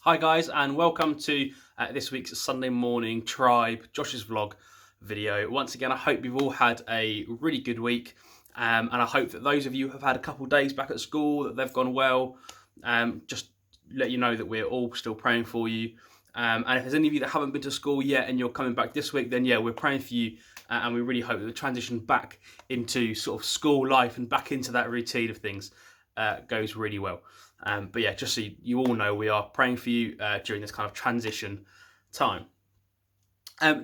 Hi guys, and welcome to this week's Sunday morning Tribe Josh's vlog video. Once again, I hope you've all had a really good week, and I hope that those of you who have had a couple of days back at school, that they've gone well. Just let you know that we're all still praying for you. And if there's any of you that haven't been to school yet and you're coming back this week, then yeah, we're praying for you, and we really hope that the transition back into sort of school life and back into that routine of things goes really well. But yeah, just so you all know, we are praying for you during this kind of transition time.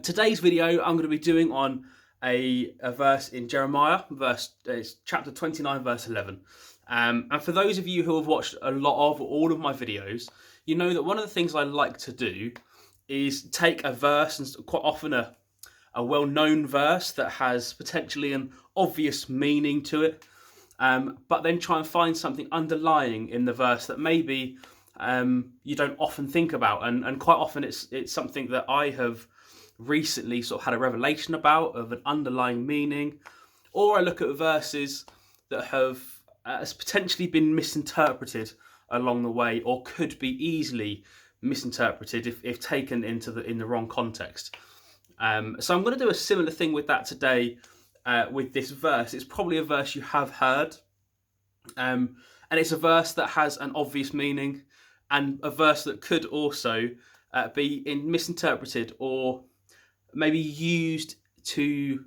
Today's video I'm going to be doing on a verse in Jeremiah, it's chapter 29, verse 11. And for those of you who have watched a lot of all of my videos, you know that one of the things I like to do is take a verse, and quite often a well-known verse that has potentially an obvious meaning to it, but then try and find something underlying in the verse that maybe you don't often think about, and quite often it's something that I have recently sort of had a revelation about, of an underlying meaning, or I look at verses that have potentially been misinterpreted along the way, or could be easily misinterpreted if taken in the wrong context. So I'm going to do a similar thing with that today. With this verse, it's probably a verse you have heard, and it's a verse that has an obvious meaning, and a verse that could also be misinterpreted or maybe used in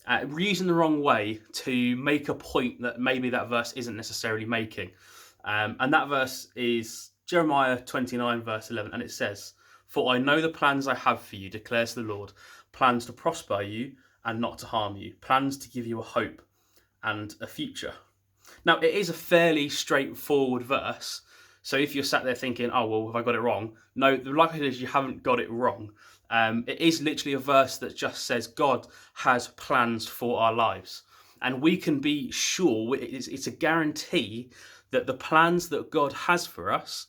the wrong way to make a point that maybe that verse isn't necessarily making. And that verse is Jeremiah 29, verse 11, and it says, "For I know the plans I have for you, declares the Lord, plans to prosper you and not to harm you, plans to give you a hope and a future." Now, it is a fairly straightforward verse, so if you're sat there thinking, oh, well, have I got it wrong? No, the likelihood is you haven't got it wrong. It is literally a verse that just says God has plans for our lives. And we can be sure, it's a guarantee, that the plans that God has for us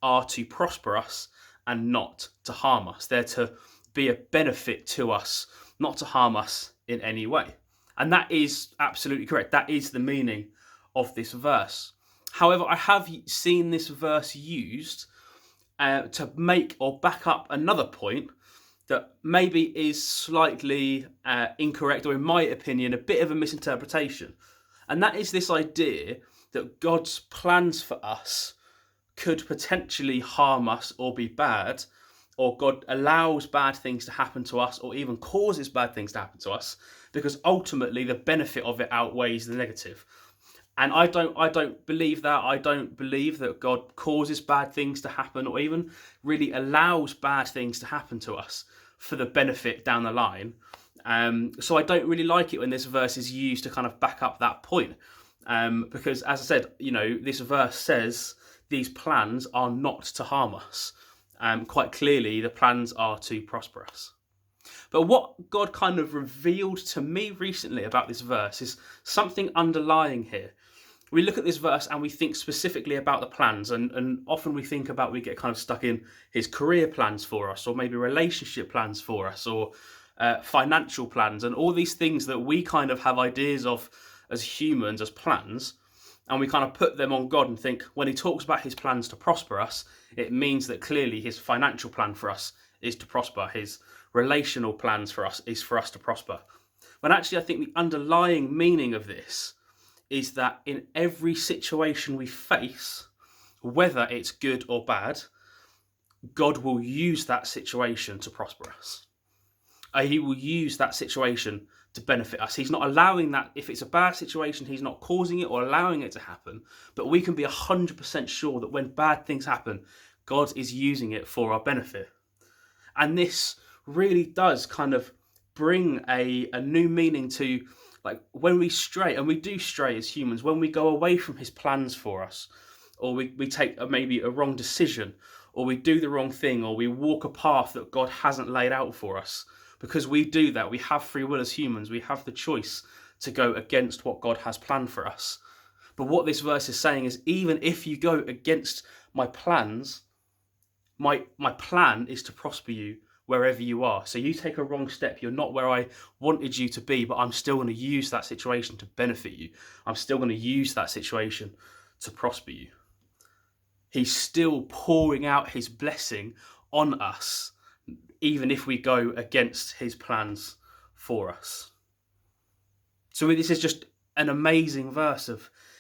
are to prosper us and not to harm us. They're to be a benefit to us, not to harm us in any way. And that is absolutely correct. That is the meaning of this verse. However, I have seen this verse used to make or back up another point that maybe is slightly incorrect, or in my opinion, a bit of a misinterpretation. And that is this idea that God's plans for us could potentially harm us or be bad, or God allows bad things to happen to us, or even causes bad things to happen to us, because ultimately the benefit of it outweighs the negative. And I don't believe that. I don't believe that God causes bad things to happen, or even really allows bad things to happen to us for the benefit down the line. So I don't really like it when this verse is used to kind of back up that point. Because, as I said, this verse says these plans are not to harm us. Quite clearly, the plans are to prosper us. But what God kind of revealed to me recently about this verse is something underlying here. We look at this verse and we think specifically about the plans, and often we get kind of stuck in his career plans for us, or maybe relationship plans for us, or financial plans, and all these things that we kind of have ideas of as humans as plans, and we kind of put them on God and think when he talks about his plans to prosper us, it means that clearly his financial plan for us is to prosper, his relational plans for us is for us to prosper. But actually, I think the underlying meaning of this is that in every situation we face, whether it's good or bad, God will use that situation to prosper us. He will use that situation to benefit us. He's not allowing that. If it's a bad situation, he's not causing it or allowing it to happen. But we can be 100% sure that when bad things happen, God is using it for our benefit. And this really does kind of bring a new meaning to, like, when we stray, and we do stray as humans, when we go away from his plans for us, or we take maybe a wrong decision, or we do the wrong thing, or we walk a path that God hasn't laid out for us. Because we do that, we have free will as humans, we have the choice to go against what God has planned for us. But what this verse is saying is, even if you go against my plans, my plan is to prosper you wherever you are. So you take a wrong step, you're not where I wanted you to be, but I'm still going to use that situation to benefit you. I'm still going to use that situation to prosper you. He's still pouring out his blessing on us, even if we go against his plans for us. So this is just an amazing verse.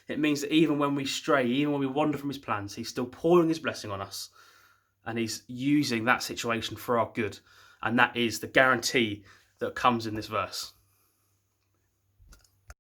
It means that even when we stray, even when we wander from his plans, he's still pouring his blessing on us, and he's using that situation for our good. And that is the guarantee that comes in this verse.